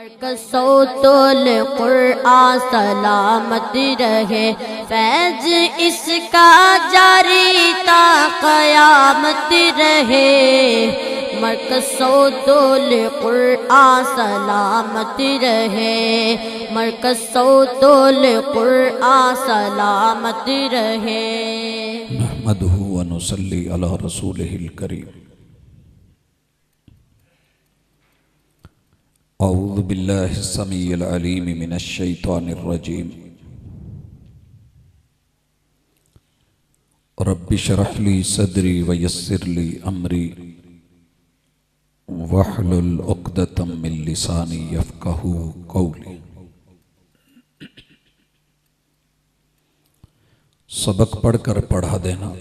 मरकज़ोतुल कुरआन सलामत रहे, फैज़ इसका जारी ता क़यामत रहे। मरकज़ोतुल कुरआन सलामत रहे, मरकज़ोतुल कुरआन सलामत रहे। नहमदुहु व नुसल्ली अला रसूलिहिल करीम। औज़ु बिल्लाहि समीइल अलीम मिनश शैतानिर रजीम। रब्बि शरह ली सदरी व यस्सिर ली अमरी वहलुल उक़दतम मिन लिसानी यफ़क़हू क़ौली। सबक पढ़कर पढ़ा देना,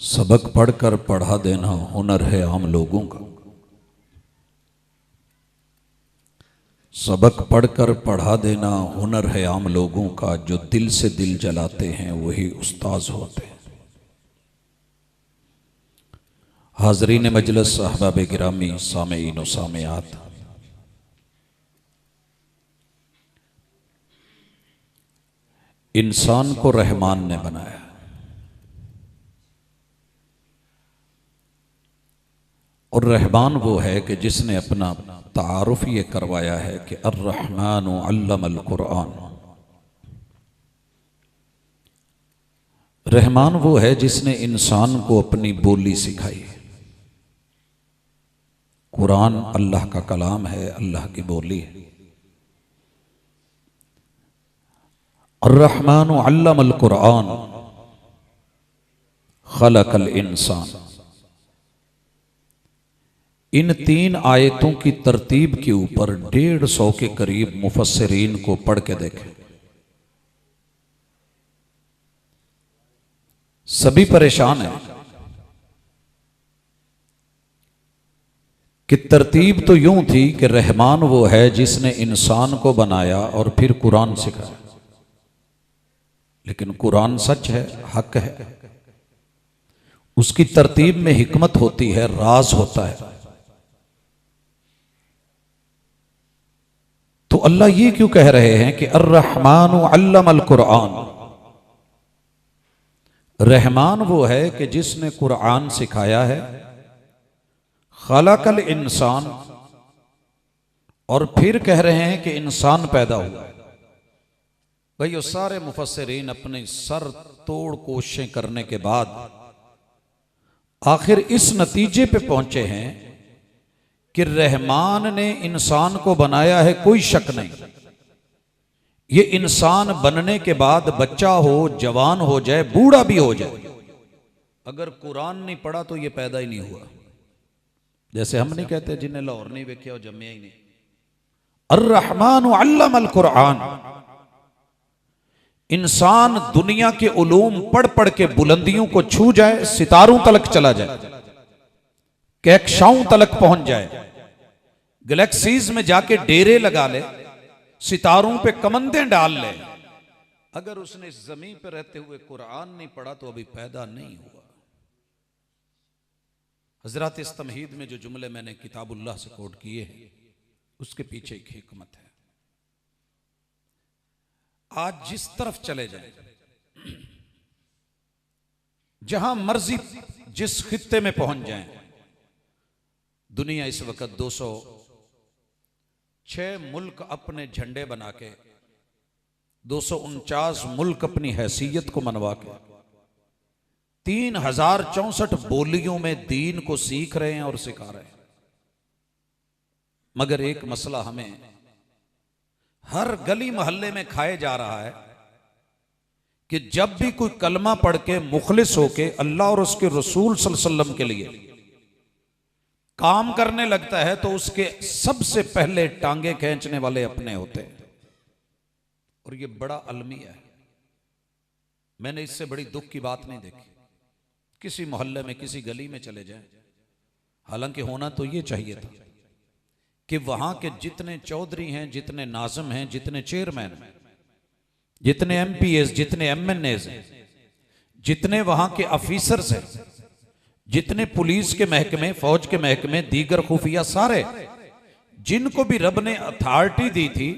सबक पढ़कर पढ़ा देना हुनर है आम लोगों का। सबक पढ़कर पढ़ा देना हुनर है आम लोगों का, जो दिल से दिल जलाते हैं वही उस्ताज होते हैं। हाज़रीन मजलिस, अहबाब गिरामी, सामेईन व सामेआत, इंसान को रहमान ने बनाया। और रहमान वो है कि जिसने अपना तारुफ ये करवाया है कि अर्रहमानु अल्लमल कुरआन। रहमान वो है जिसने इंसान को अपनी बोली सिखाई। कुरान अल्लाह का कलाम है, अल्लाह की बोली है। अर्रहमानु अल्लमल कुरआन खलकल इंसान। इन तीन आयतों की तरतीब के ऊपर 150 के करीब मुफस्सिरीन को पढ़ के देखें। सभी परेशान हैं कि तरतीब तो यूं थी कि रहमान वो है जिसने इंसान को बनाया और फिर कुरान सिखाया। लेकिन कुरान सच है, हक है, उसकी तरतीब में हिकमत होती है, राज होता है। तो अल्लाह ये क्यों कह रहे हैं कि अर्रहमानु अल्लमल कुरआन। रहमान वो है कि जिसने कुरान सिखाया है, खलकल इंसान, और फिर कह रहे हैं कि इंसान पैदा हुआ। भाई वो सारे मुफस्सिरीन अपने सर तोड़ कोशिशें करने के बाद आखिर इस नतीजे पे पहुंचे हैं कि रहमान ने इंसान को बनाया है, कोई शक नहीं। ये इंसान बनने के बाद बच्चा हो, जवान हो जाए, बूढ़ा भी हो जाए, अगर कुरान नहीं पढ़ा तो ये पैदा ही नहीं हुआ। जैसे हम नहीं कहते जिन्हें लाहौर नहीं वेख्या और जम्मिया ही नहीं। अर्रहमानु अल्लमल कुरआन। इंसान दुनिया के उलूम पढ़ पढ़ के बुलंदियों को छू जाए, सितारों तलक चला जाए, कहकशाओं तलक पहुंच जाए, गैलेक्सीज में जाके डेरे लगा ले, सितारों पे कमंदें डाल ले, अगर उसने जमीन पे रहते हुए कुरान नहीं पढ़ा तो अभी पैदा नहीं हुआ। हजरत इस तमहीद में जो जुमले मैंने किताबुल्लाह से कोट किए हैं, उसके पीछे एक हिकमत है। आज जिस तरफ चले जाए, जहां मर्जी जिस खित्ते में पहुंच जाएं, दुनिया इस वक्त 206 मुल्क अपने झंडे बना के, 249 मुल्क अपनी हैसियत को मनवा के, 3064 बोलियों में दीन को सीख रहे हैं और सिखा रहे हैं। मगर एक मसला हमें हर गली मोहल्ले में खाए जा रहा है कि जब भी कोई कलमा पढ़ के मुखलिस होके अल्लाह और उसके रसूल सल्लल्लाहु अलैहि वसल्लम के लिए काम करने लगता है तो उसके सबसे पहले टांगे खींचने वाले अपने होते हैं। और ये बड़ा अलमिया है। मैंने इससे बड़ी दुख की बात नहीं देखी। किसी मोहल्ले में, किसी गली में चले जाए, हालांकि होना तो ये चाहिए था कि वहां के जितने चौधरी हैं, जितने नाज़िम हैं, जितने चेयरमैन, जितने एमपीएस, जितने एमएनएस, जितने वहां के ऑफिसर्स हैं, जितने पुलिस के महकमे, फौज के महकमे, दीगर खुफिया सारे, जिनको भी रब ने अथॉरिटी दी थी,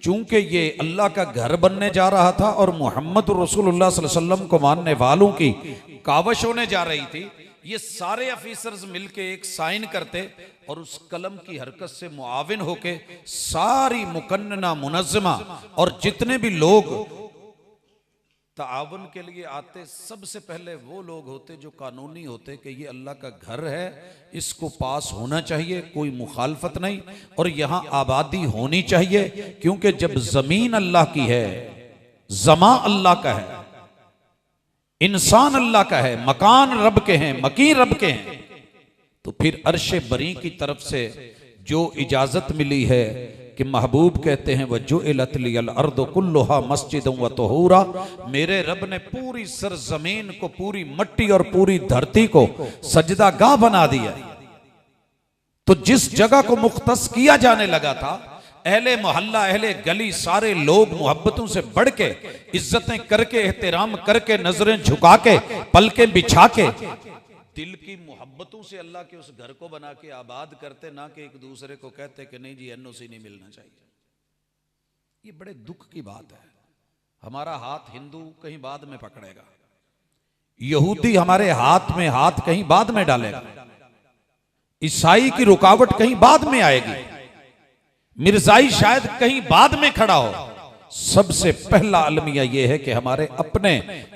चूंकि ये अल्लाह का घर बनने जा रहा था और मोहम्मद रसूलुल्लाह सल्लल्लाहु अलैहि वसल्लम को मानने वालों की कावश होने जा रही थी, ये सारे ऑफिसर्स मिलके एक साइन करते और उस कलम की हरकत से मुआविन होके सारी मुकन्नना मुनज़्ज़मा और जितने भी लोग तावन के लिए आते, सबसे पहले वो लोग होते जो कानूनी होते कि ये अल्लाह का घर है, इसको पास होना चाहिए, कोई मुखालफत नहीं, और यहां आबादी होनी चाहिए, क्योंकि जब जमीन अल्लाह की है, जमा अल्लाह का है, इंसान अल्लाह का है, मकान रब के हैं, मकीन रब के हैं, तो फिर अर्शे बरी की तरफ से जो इजाजत मिली है कि महबूब कहते हैं वजुइलत लियल अर्दु कुल्लुहा मस्जिदन व तहूरा, मेरे रब ने पूरी सरजमीन को, पूरी मट्टी और पूरी धरती को सजदा गाह बना दिया। तो जिस जगह को मुख्तस किया जाने लगा था, अहले मोहल्ला, अहले गली, सारे लोग मोहब्बतों से बढ़ के, इज्जतें करके, एहतराम करके, नजरें झुका के, पलकें बिछा के, दिल की मोहब्बतों से अल्लाह के उस घर को बना के आबाद करते, ना कि एक दूसरे को कहते कि नहीं जी एनओसी नहीं मिलना चाहिए। ये बड़े दुख की बात है। हमारा हाथ हिंदू कहीं बाद में पकड़ेगा, यहूदी हमारे हाथ में हाथ कहीं बाद में डालेगा, ईसाई की रुकावट कहीं बाद में आएगी, मिर्जाई शायद कहीं बाद में खड़ा हो। सबसे पहला अलमिया यह है कि हमारे अपने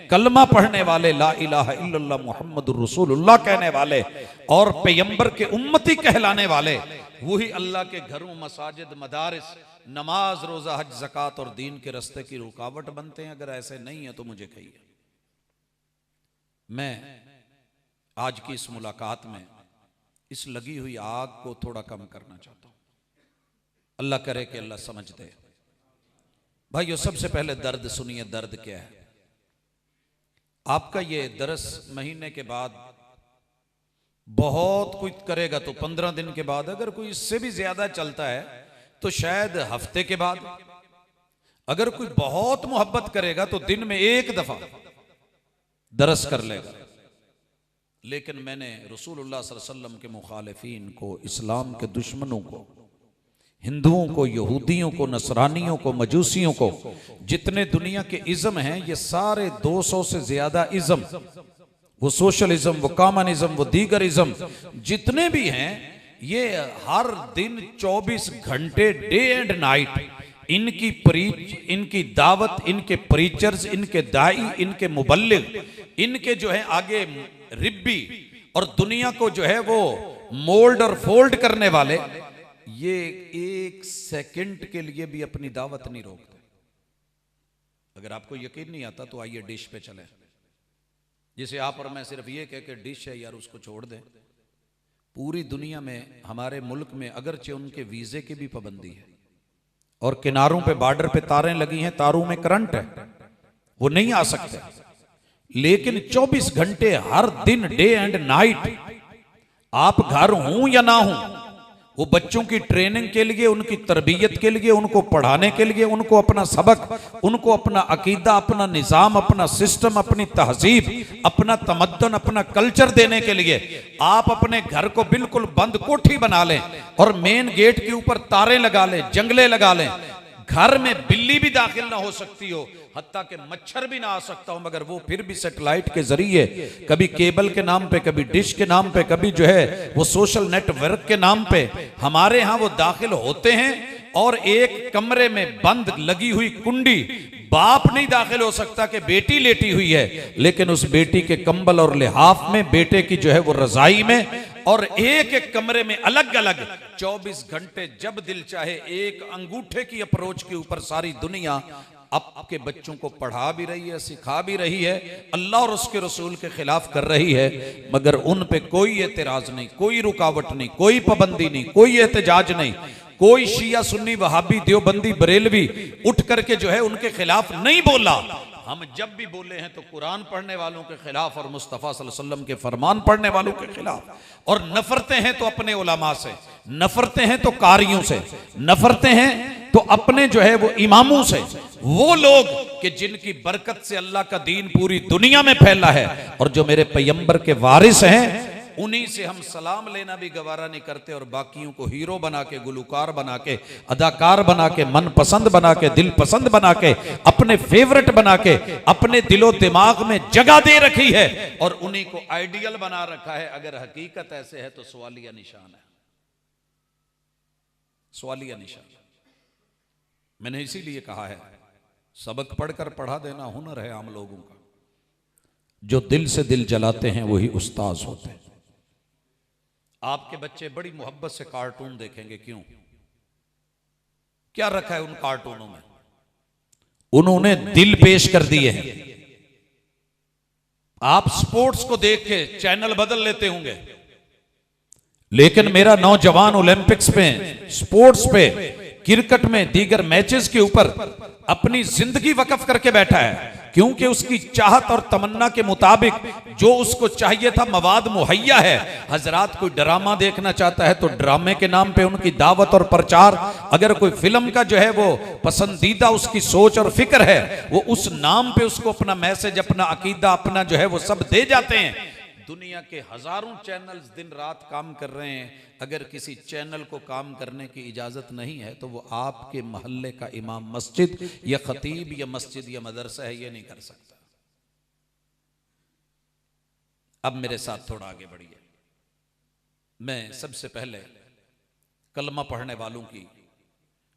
कलमा पढ़ने वाले, ला इलाहा इल्लल्लाह मुहम्मदुर रसूलुल्लाह कहने वाले और पैगंबर के उम्मती कहलाने वाले, वही अल्लाह के घरों, मसाजिद, मदारिस, नमाज, रोजा, हज, ज़कात और दीन के रास्ते की रुकावट बनते हैं। अगर ऐसे नहीं है तो मुझे कहिए। मैं आज की इस मुलाकात में इस लगी हुई आग को थोड़ा कम करना चाहता हूं। अल्लाह करे कि अल्लाह समझ दे। भाइयों, सबसे पहले दर्द सुनिए। दर्द क्या है? आपका ये दरस महीने के बाद बहुत कुछ करेगा तो 15 दिन के बाद, अगर कोई इससे भी ज्यादा चलता है तो शायद हफ्ते के बाद, अगर कोई बहुत मोहब्बत करेगा तो दिन में एक दफा दरस कर लेगा। लेकिन मैंने रसूलुल्लाह सल्लल्लाहु अलैहि वसल्लम के मुखालिफीन को, इस्लाम के दुश्मनों को, हिंदुओं को, यहूदियों को, नसरानियों को, मजूसियों को, जितने दुनिया के इज़्म हैं, ये सारे 200 से ज्यादा इज़्म, वो सोशलिज्म, वो कम्युनिज्म, वो दीगर इज़्म जितने भी हैं, ये हर दिन 24 घंटे, डे एंड नाइट, इनकी प्रीच, इनकी दावत, इनके प्रीचर्स, इनके दाई, इनके मुबल्लिग, इनके जो है आगे रिब्बी और दुनिया को जो है वो मोल्ड और फोल्ड करने वाले, ये एक सेकंड के लिए भी अपनी दावत नहीं रोकते। अगर आपको यकीन नहीं आता तो आइए डिश पे चले। जिसे आप और मैं सिर्फ ये कह के डिश है यार उसको छोड़ दें, पूरी दुनिया में, हमारे मुल्क में अगरचे उनके वीजे की भी पाबंदी है और किनारों पे, बॉर्डर पे तारें लगी हैं, तारों में करंट है, वो नहीं आ सकते, लेकिन 24 घंटे हर दिन, डे एंड नाइट, आप घर हूं या ना हूं, वो बच्चों की ट्रेनिंग के लिए, उनकी तरबियत के लिए, उनको पढ़ाने के लिए, उनको अपना सबक, उनको अपना अकीदा, अपना निज़ाम, अपना सिस्टम, अपनी तहजीब, अपना तमद्दुन, अपना कल्चर देने के लिए आप अपने घर को बिल्कुल बंद कोठी बना लें और मेन गेट के ऊपर तारे लगा लें, जंगले लगा लें, घर में बिल्ली भी दाखिल ना हो सकती हो, हत्ता के मच्छर भी ना आ सकता हो, मगर वो फिर भी सेटेलाइट के जरिए, कभी केबल के नाम पे, कभी डिश के नाम पे, कभी जो है वो सोशल नेटवर्क के नाम पे हमारे यहाँ वो दाखिल होते हैं। और एक कमरे में बंद लगी हुई कुंडी, बाप नहीं दाखिल हो सकता कि बेटी लेटी हुई है, लेकिन उस बेटी के कंबल और लिहाफ में, बेटे की जो है वो रजाई में, और एक एक कमरे में अलग अलग 24 घंटे जब दिल चाहे एक अंगूठे की अप्रोच के ऊपर सारी दुनिया आपके बच्चों को पढ़ा भी रही है, सिखा भी रही है, अल्लाह और उसके रसूल के खिलाफ कर रही है, मगर उन पे कोई एतराज नहीं, कोई रुकावट नहीं, कोई पाबंदी नहीं, कोई एहतजाज नहीं, कोई शिया, सुन्नी, वहाबी, देवबंदी, बरेलवी उठ करके जो है उनके खिलाफ नहीं बोला। हम जब भी बोले हैं तो कुरान पढ़ने वालों के खिलाफ और मुस्तफ़ा सल्लल्लाहु अलैहि वसल्लम के फरमान पढ़ने वालों के खिलाफ, और नफरतें हैं तो अपने उलमा से, नफरतें हैं तो कारियों से, नफरतें हैं तो अपने जो है वो इमामों से, वो लोग कि जिनकी बरकत से अल्लाह का दीन पूरी दुनिया में फैला है और जो मेरे पैगंबर के वारिस हैं, उन्हीं से हम सलाम लेना भी गवारा नहीं करते और बाकियों को हीरो बना के, गुलकार बना के, अदाकार बना के, मन पसंद बना के, दिल पसंद बना के, अपने फेवरेट बना के अपने दिलो दिमाग में जगह दे रखी है और उन्हीं को आइडियल बना रखा है। अगर हकीकत ऐसे है तो सवालिया निशान है, सवालिया निशान। मैंने इसीलिए कहा है सबक पढ़कर पढ़ा देना हुनर है आम लोगों का, जो दिल से दिल जलाते हैं वही उस्ताद होते हैं। आपके बच्चे बड़ी मोहब्बत से कार्टून देखेंगे, क्यों? क्या रखा है उन कार्टूनों में? उन्होंने दिल पेश कर दिए हैं। आप स्पोर्ट्स को देख के चैनल बदल लेते होंगे, लेकिन मेरा नौजवान ओलंपिक्स में, स्पोर्ट्स पे, क्रिकेट में, दीगर मैचेस के ऊपर अपनी जिंदगी वक्फ करके बैठा है, क्योंकि उसकी चाहत और तमन्ना के मुताबिक जो उसको चाहिए था मवाद मुहैया है। हजरात, कोई ड्रामा देखना चाहता है तो ड्रामे के नाम पे उनकी दावत और प्रचार, अगर कोई फिल्म का जो है वो पसंदीदा उसकी सोच और फिक्र है, वो उस नाम पे उसको अपना मैसेज, अपना अकीदा, अपना जो है वो सब दे जाते हैं। दुनिया के हजारों चैनल्स दिन रात काम कर रहे हैं, अगर किसी चैनल को काम करने की इजाजत नहीं है तो वो आपके मोहल्ले का इमाम मस्जिद या खतीब या मस्जिद या मदरसा है, ये नहीं कर सकता। अब मेरे साथ थोड़ा आगे बढ़िए। मैं सबसे पहले कलमा पढ़ने वालों की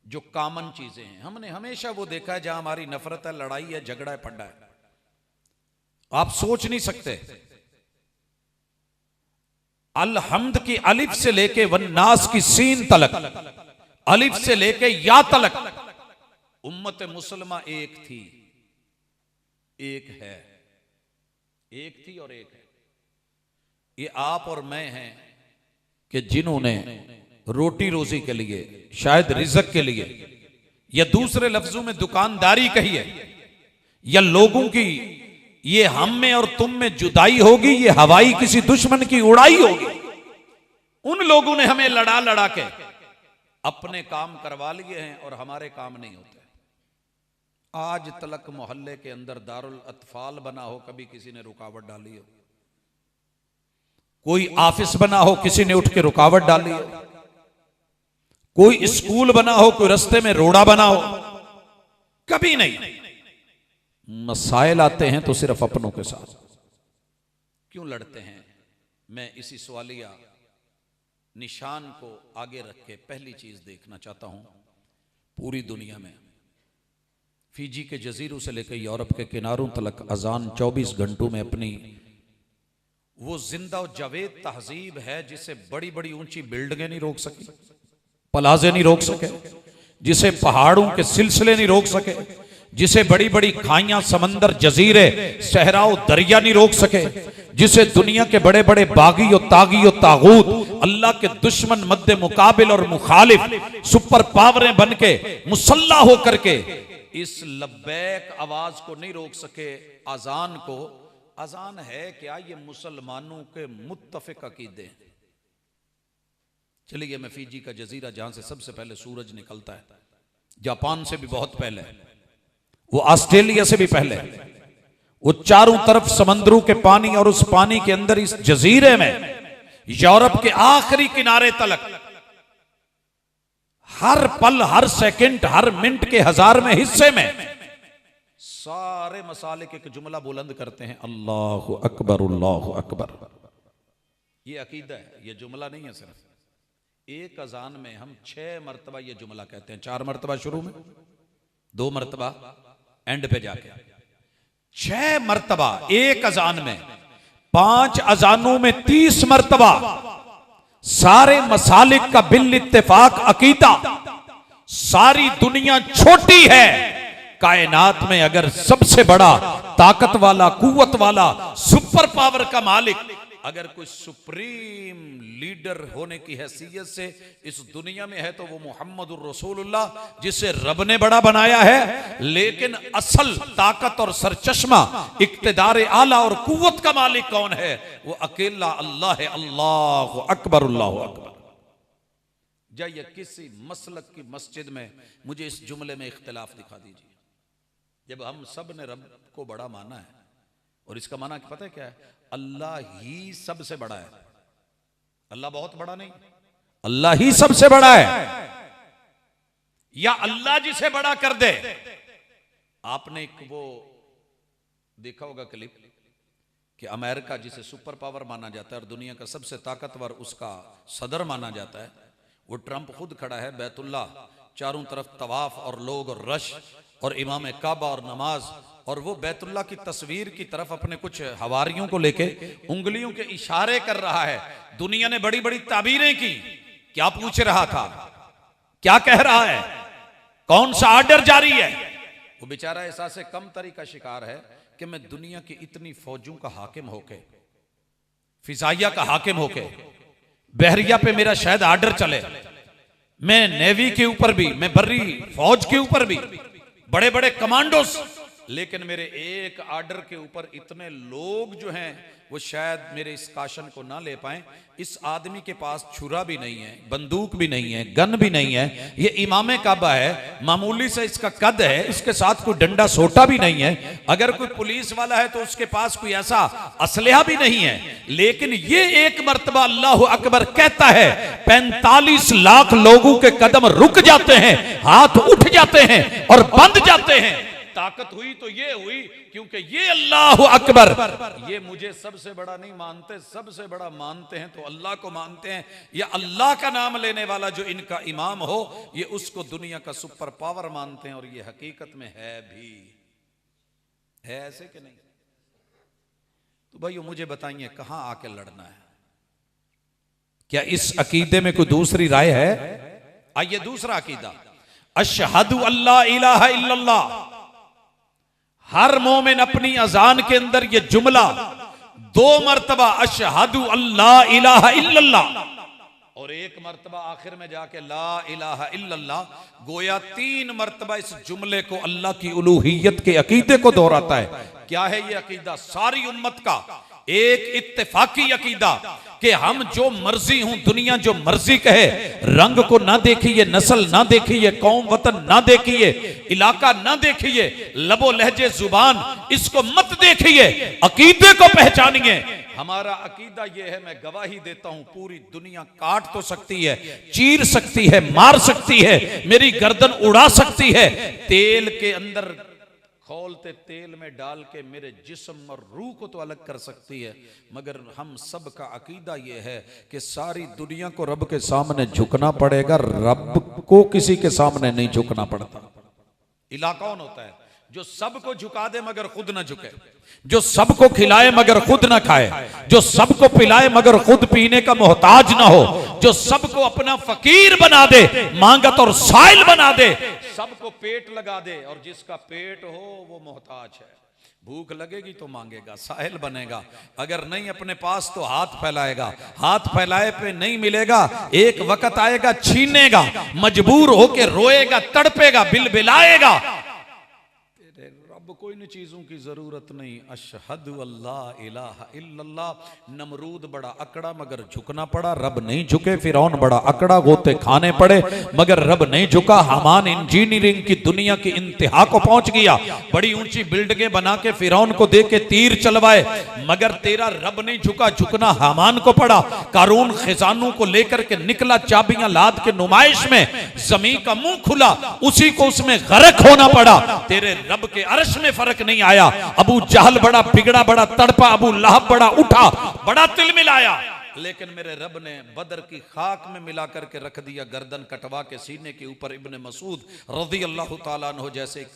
जो कॉमन चीजें हैं, हमने हमेशा वो देखा है जहां हमारी नफरत है, लड़ाई है, झगड़ा है, फड्डा है, आप सोच नहीं सकते। अलहम्द की अलिफ से लेके वन्नास की सीन तलक, अलिफ से लेके या तलक उम्मत मुसलमा एक थी, एक है, एक थी और एक है। ये आप और मैं हैं कि जिन्होंने रोटी रोजी के लिए, शायद रिज़्क के लिए, या दूसरे लफ्जों में दुकानदारी कही है, या लोगों की ये हम में और तुम में जुदाई होगी, ये हवाई किसी दुश्मन की उड़ाई होगी, उन लोगों ने हमें लड़ा लड़ा के अपने काम करवा लिए हैं और हमारे काम नहीं होते। आज तलक मोहल्ले के अंदर दारुल अतफाल बना हो, कभी किसी ने रुकावट डाली हो, कोई ऑफिस बना हो, किसी ने उठ के रुकावट डाली हो, कोई स्कूल बना हो, कोई रास्ते में रोड़ा बना हो, कभी नहीं। मसाइल आते हैं तो सिर्फ अपनों के साथ। क्यों लड़ते हैं? मैं इसी सवालिया निशान को आगे रख के पहली चीज देखना चाहता हूं। पूरी दुनिया में फिजी के जजीरों से लेकर यूरोप के किनारों तक अजान 24 घंटों में अपनी वो जिंदा और जावेद तहजीब है, जिसे बड़ी बड़ी ऊंची बिल्डिंगें नहीं रोक सकी, प्लाजे नहीं रोक सके, जिसे पहाड़ों के सिलसिले नहीं रोक सके, जिसे बड़ी बड़ी खाइयां, समंदर, जजीरे, सहराओ, दरिया नहीं रोक सके, जिसे दुनिया के बड़े बड़े बागी और तागी और तागूत, अल्लाह के दुश्मन, मद्दे मुकाबिल और मुखालिफ सुपर पावरें बन के मुसल्ला होकर के इस लब्बैक आवाज को नहीं रोक सके, अजान को। अजान है क्या? ये मुसलमानों के मुत्तफिक अकीदे। चलिए, मैं फिजी का जजीरा जहां से सबसे पहले सूरज निकलता है, जापान से भी बहुत पहले, वो ऑस्ट्रेलिया से भी पहले, वो चारों तरफ समंदरों के पानी और उस पानी के अंदर इस जजीरे में यूरोप के आखिरी किनारे तलक हर पल, हर सेकंड, हर मिनट के 1000वें हिस्से में सारे मसालिक एक जुमला बुलंद करते हैं, अल्लाहु अकबर, अल्लाहु अकबर। ये अकीदा है, ये जुमला नहीं है। सिर्फ एक अजान में हम 6 मरतबा ये जुमला कहते हैं। 4 मरतबा शुरू में, 2 मरतबा एंड पे जाके, 6 मरतबा एक अजान में। 5 अजानों में 30 मरतबा सारे मसालिक का बिल इत्तेफाक अकीदा, सारी दुनिया छोटी है, कायनात में अगर सबसे बड़ा, ताकत वाला, कुव्वत वाला, सुपर पावर का मालिक अगर कोई सुप्रीम लीडर होने की हैसियत से इस दुनिया में है तो वो मुहम्मदुर रसूलुल्लाह, जिसे रब ने बड़ा बनाया है। लेकिन असल ताकत और सरचश्मा, इक्तदार आला और कुव्वत का मालिक कौन है? वो अकेला अल्लाह है। अल्लाहु अकबर, अल्लाहु अकबर। जाइए किसी मसलक की मस्जिद में मुझे इस जुमले में इख्तिलाफ दिखा दीजिए। जब हम सब ने रब को बड़ा माना है, और इसका माना पता है क्या है? अल्लाह ही सबसे बड़ा है, अल्लाह बहुत बड़ा नहीं, अल्लाह ही सबसे बड़ा है, या अल्लाह जिसे बड़ा कर दे। आपने एक वो देखा होगा क्लिप कि अमेरिका जिसे सुपर पावर माना जाता है और दुनिया का सबसे ताकतवर उसका सदर माना जाता है, वो ट्रंप खुद खड़ा है बैतुल्ला, चारों तरफ तवाफ और लोग और रश और इमाम काबा और नमाज, और वो बैतुल्ला की तस्वीर की तरफ अपने कुछ हवारियों को लेके उंगलियों के इशारे कर रहा है। दुनिया ने बड़ी बड़ी ताबीरें की, क्या पूछ रहा था, क्या कह रहा है, कौन सा आर्डर जारी है। वो बेचारा एहसास कम तरी का शिकार है कि मैं दुनिया की इतनी फौजों का हाकिम होके, फिजाइया का हाकिम होके, बहरिया पे मेरा शायद आर्डर चले, मैं नेवी के ऊपर भी, मैं बर्री फौज के ऊपर भी, बड़े बड़े कमांडोस, लेकिन मेरे एक आर्डर के ऊपर इतने लोग जो हैं वो शायद मेरे इस काशन को ना ले पाए। इस आदमी के पास छुरा भी नहीं है, बंदूक भी नहीं है, गन भी नहीं है, ये इमाम काबा है, मामूली से इसका कद है, इसके साथ कोई डंडा सोटा भी नहीं है, अगर कोई पुलिस वाला है तो उसके पास कोई ऐसा असलहा भी नहीं है, लेकिन ये एक मर्तबा अल्लाह अकबर कहता है, 45 लाख लोगों के कदम रुक जाते हैं, हाथ उठ जाते हैं और बंद जाते हैं। ताकत हुई तो ये हुई क्योंकि ये अल्लाह अकबर, ये मुझे सबसे बड़ा नहीं मानते, सबसे बड़ा मानते हैं तो अल्लाह को मानते हैं, या अल्लाह का नाम लेने वाला जो इनका इमाम हो ये उसको दुनिया का सुपर पावर मानते हैं, और ये हकीकत में है भी, है ऐसे कि नहीं। तो भाइयों मुझे बताइए कहां आके लड़ना है, क्या इस अकीदे में कोई दूसरी राय है? आइए दूसरा अकीदा, अशहदु अल्ला इलाहा इल्लल्लाह। हर मोमिन अपनी अजान के अंदर ये जुमला 2 मरतबा अशहदु अल्ला इलाहा इल्लल्लाह और 1 मरतबा आखिर में जाके ला इलाहा इल्लल्लाह, गोया 3 मरतबा इस जुमले को अल्लाह की उलूहियत के अकीदे को दोहराता है। क्या है ये अकीदा? सारी उम्मत का एक इत्तेफाकी अकीदा कि हम जो मर्जी हूं, दुनिया जो मर्जी कहे, रंग को ना देखिए, नस्ल ना देखिए, कौम वतन ना देखिए, इलाका ना देखिए, लबो लहजे जुबान इसको मत देखिए, अकीदे को पहचानिए। हमारा अकीदा यह है, मैं गवाही देता हूं, पूरी दुनिया काट तो सकती है, चीर सकती है, मार सकती है, मेरी गर्दन उड़ा सकती है, तेल के अंदर खौलते तेल में डाल के मेरे जिस्म और रूह को तो अलग कर सकती है, मगर हम सब का अकीदा यह है कि सारी दुनिया को रब के सामने झुकना पड़ेगा, रब को किसी के सामने नहीं झुकना पड़ता। इला कौन होता है? जो सबको झुका दे मगर खुद ना झुके, जो सबको खिलाए मगर खुद ना खाए, जो सबको पिलाए मगर खुद पीने का मोहताज ना हो, जो सबको अपना फकीर बना दे, मांगत और साइल बना दे, सबको पेट लगा दे, और जिसका पेट हो वो मोहताज है, भूख लगेगी तो मांगेगा, साहिल बनेगा, अगर नहीं अपने पास तो हाथ फैलाएगा, हाथ फैलाए पे नहीं मिलेगा, एक वक्त आएगा छीनेगा, मजबूर होके रोएगा, तड़पेगा, बिलबिलाएगा। कोई न चीजों की जरूरत नहीं, अशहदु अल्ला इलाहा इल्लल्लाह। नमरूद बड़ा अकड़ा मगर झुकना पड़ा, रब नहीं झुके। फिरौन बड़ा अकड़ा, गोते खाने पड़े मगर रब नहीं झुका। हमान इंजीनियरिंग की दुनिया की इंतहा को पहुंच गया, बड़ी ऊंची बिल्डिंगें बना के फिरौन को दे के तीर चलवाए, मगर तेरा रब नहीं झुका, झुकना हमान को पड़ा। कारून खजानों को लेकर के निकला, चाबियां लाद के नुमाइश में, जमीन का मुंह खुला, उसी को उसमें गर्क होना पड़ा। तेरे रब के अर्श में फर्क नहीं आया। अबू जहल बड़ा बिगड़ा, बड़ा तड़पा, अबू लहब बड़ा उठा, बड़ा तिल मिलाया, लेकिन मेरे रब ने बदर की खाक में मिला करके रख दिया, गर्दन कटवा के सीने के ऊपर। इब्ने मसूद रज़ी अल्लाह ताला अन्हु जैसे एक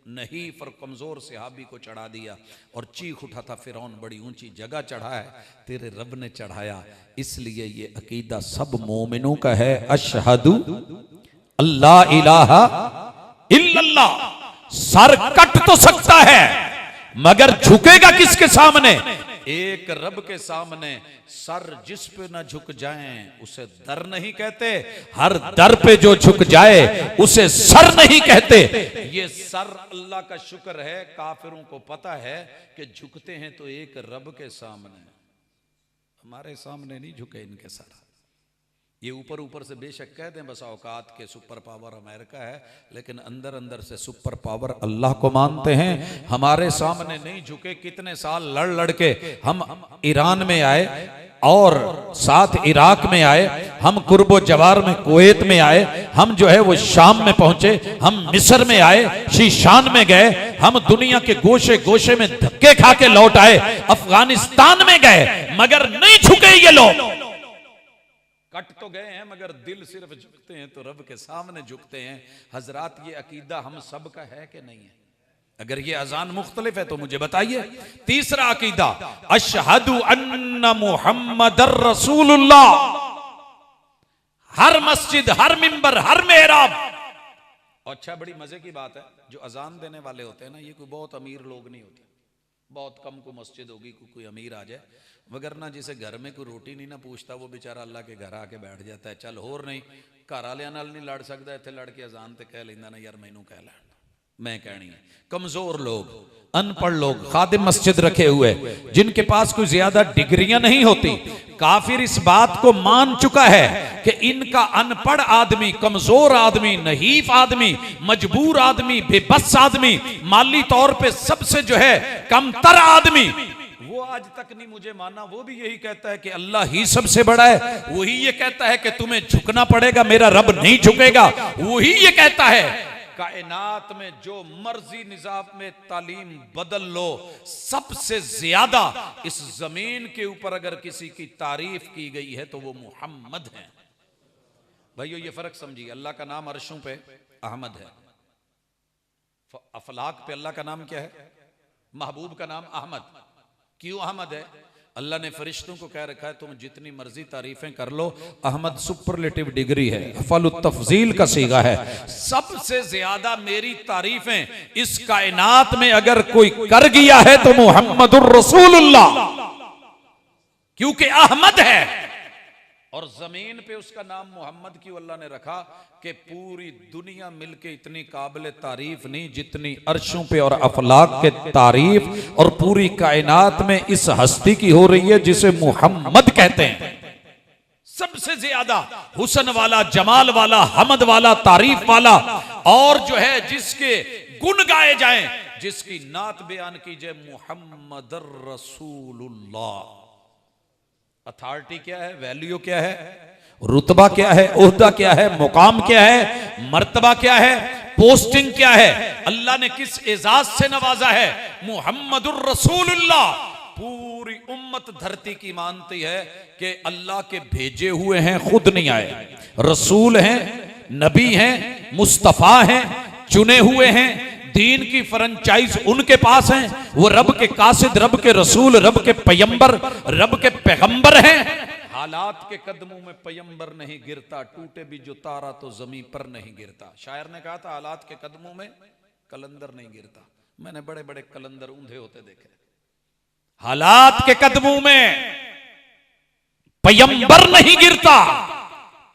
नहीफ और कमजोर सहाबी को चढ़ा दिया और चीख उठा था, फिरौन बड़ी ऊंची जगह चढ़ा है, तेरे रब ने चढ़ाया। इसलिए ये अकीदा सब मोमिनों का है, अशहदु अल्ला इलाहा इल्लल्लाह। सर कट तो सकता है मगर झुकेगा किसके सामने? एक रब के सामने। सर जिस पे ना झुक जाए उसे दर नहीं कहते, हर दर पे जो झुक जाए उसे सर नहीं कहते। ये सर अल्लाह का शुक्र है, काफिरों को पता है कि झुकते हैं तो एक रब के सामने, हमारे सामने नहीं झुके इनके सर। ये ऊपर ऊपर से बेशक कह दें बस औकात के सुपर पावर अमेरिका है, लेकिन अंदर अंदर से सुपर पावर अल्लाह को मानते हैं। हमारे सामने नहीं झुके, कितने साल लड़ लड़ के हम ईरान में आए, और साथ इराक में आए, हम कुर्बो जवार में कुवैत में आए, हम जो है वो शाम में पहुंचे, हम मिस्र में आए, शीशान में गए, हम दुनिया के गोशे गोशे में धक्के खा के लौट आए, अफगानिस्तान में गए, मगर नहीं झुके ये लोग। कट तो गए हैं मगर दिल सिर्फ झुकते हैं तो रब के सामने झुकते हैं। हजरात, ये अकीदा हम सब का है कि नहीं है? अगर ये अजान मुख्तलिफ है तो मुझे बताइए। तीसरा अकीदा, अशहदु अन्ना मुहम्मदर रसूलुल्लाह। हर मस्जिद, हर मिंबर, हर मेहराब। अच्छा, बड़ी मजे की बात है, जो अजान देने वाले होते हैं ना, ये कोई बहुत अमीर लोग नहीं होते। बहुत कम को मस्जिद होगी, कोई अमीर आ जाए, मगर ना जिसे घर में कोई रोटी नहीं ना पूछता, वो बेचारा अल्लाह के घर आके बैठ जाता है। चल होर नहीं, घर वाले नाल नहीं लड़ सकता, इतने लड़ के अजान ते कह लेंदा ना, यार मैनू कह लैण, मैं कहनी है। कमजोर लोग, अनपढ़ लोग, खादिम मस्जिद रखे हुए, जिनके पास कोई ज्यादा डिग्रियां नहीं होती, काफिर इस बात को मान चुका है कि इनका अनपढ़ आदमी, कमजोर आदमी, नहीफ आदमी, मजबूर आदमी, बेबस आदमी, माली तौर पे सबसे जो है कमतर आदमी, वो आज तक नहीं मुझे माना। वो भी यही कहता है कि अल्लाह ही सबसे बड़ा है। वही ये कहता है कि तुम्हें झुकना पड़ेगा, मेरा रब नहीं झुकेगा। वही ये कहता है कायनात में जो मर्जी निजाम में तालीम बदल लो, सबसे ज्यादा इस जमीन के ऊपर अगर किसी की तारीफ की गई है तो वो मुहम्मद है। भाइयों, ये फर्क समझिए। अल्लाह का नाम अर्शों पे अहमद है, अफलाक पे अल्लाह का नाम क्या है? महबूब का नाम अहमद। क्यों अहमद है? अल्लाह ने फरिश्तों को कह रखा है तुम जितनी मर्जी तारीफें कर लो, अहमद सुपरलेटिव डिग्री है, अफल तफजील का सीगा है। सबसे ज्यादा मेरी तारीफें इस कायनात में अगर कोई कर गया है तो मुहम्मदुर रसूलुल्लाह, क्योंकि अहमद है। और जमीन पे उसका नाम मोहम्मद क्यों अल्लाह ने रखा? कि पूरी दुनिया मिलके इतनी काबिल तारीफ नहीं जितनी अर्शों पे और अफलाक के तारीफ और पूरी कायनात में इस हस्ती की हो रही है जिसे मोहम्मद कहते हैं। सबसे ज्यादा हुस्न वाला, जमाल वाला, हमद वाला, तारीफ वाला, और जो है जिसके गुण गाए जाएं, जिसकी नात बयान की जाए, मुहम्मद रसूलुल्लाह। अथॉरिटी क्या है, वैल्यू क्या है, रुतबा क्या है, ओहदा क्या है, मुकाम क्या है, मर्तबा क्या है, पोस्टिंग क्या है, अल्लाह ने किस एजाज से नवाजा है? मुहम्मदुर रसूलुल्लाह। पूरी उम्मत धरती की मानती है कि अल्लाह के भेजे हुए हैं, खुद नहीं आए। रसूल हैं, नबी हैं, मुस्तफा हैं, चुने हुए हैं, दीन की फ्रेंचाइज उनके पास है। वो रब के कासिद, रब के रसूल, रब के पैगंबर, रब के पैगंबर हैं। हालात के कदमों में पैगंबर नहीं गिरता, टूटे भी जो तारा तो जमीन पर नहीं गिरता। शायर ने कहा था हालात के कदमों में कलंदर नहीं गिरता। मैंने बड़े बड़े कलंदर ऊंधे होते देखे। हालात के कदमों में पैगंबर नहीं गिरता,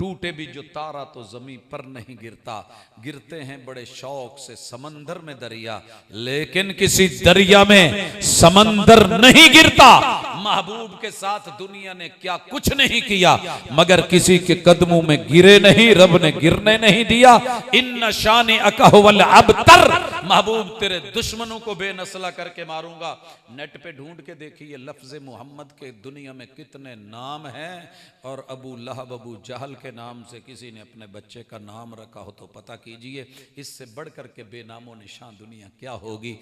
टूटे भी जो तारा तो जमीन पर नहीं गिरता। गिरते हैं बड़े शौक से समंदर में दरिया, लेकिन किसी दरिया में समंदर नहीं गिरता। महबूब के साथ दुनिया ने क्या कुछ नहीं किया, मगर किसी के कदमों में गिरे नहीं, रब ने गिरने नहीं दिया। इन्न शानी अकहवल अबतर, महबूब तेरे दुश्मनों को बेनस्ला करके मारूंगा। नेट पे ढूंढ के देखिए लफ्ज मोहम्मद के दुनिया में कितने नाम हैं, और अबू लहब, अबू जहल के नाम से किसी ने अपने बच्चे का नाम रखा हो तो पता कीजिए इससे बढ़कर के बेनामो निशान दुनिया क्या होगी।